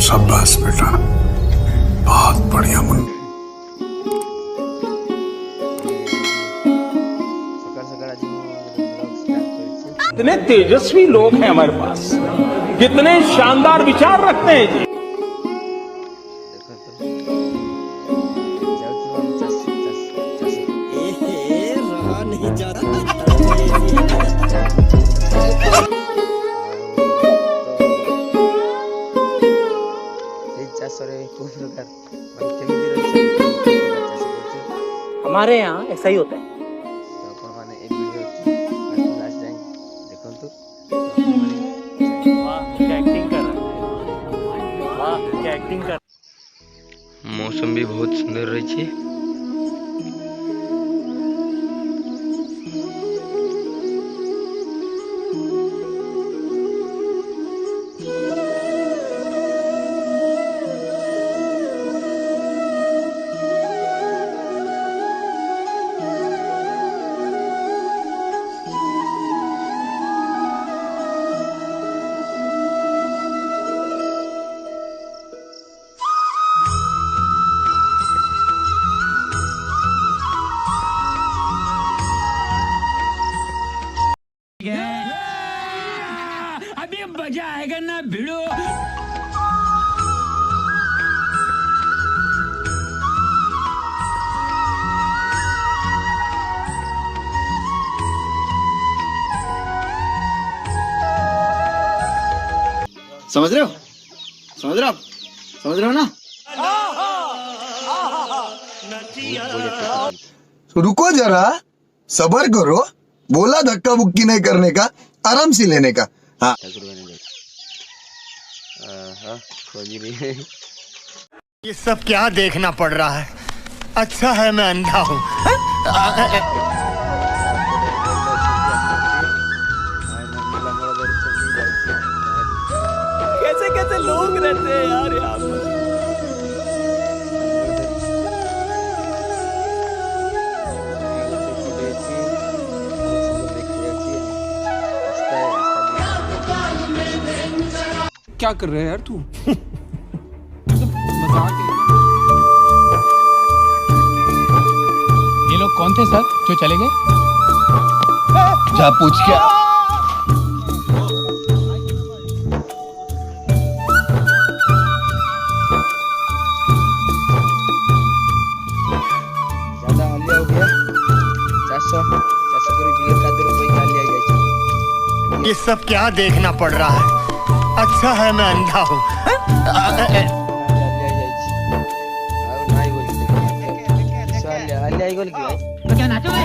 शाबाश बेटा, बहुत बढ़िया मुन। कितने तेजस्वी लोग हैं हमारे पास, कितने शानदार विचार रखते हैं जी। नहीं जाता हमारे यहाँ ऐसा ही होता है। मौसम भी बहुत सुंदर रही। अभी मजा आएगा ना भिड़ो। समझ रहे हो, समझ रहे हो, समझ रहे हो ना। रुको जरा, सबर करो, बोला धक्का बुक्की नहीं करने का, आराम से लेने का। हाँ ये सब क्या देखना पड़ रहा है। अच्छा है मैं अंधा हूँ। कैसे कैसे लोग रहते हैं यार यहाँ पर। क्या कर रहे हैं यार तू? मजाक है। ये लोग कौन थे सर जो चले गए? जा पूछ क्या। ज्यादा हालिया हो गया। 400 करी बिल का रुपये हालिया जाए। ये सब क्या देखना पड़ रहा है। अच्छा है मैं अंधा हूँ। हालिया बोल के। हालिया बोल के। तो क्या नाचोगे?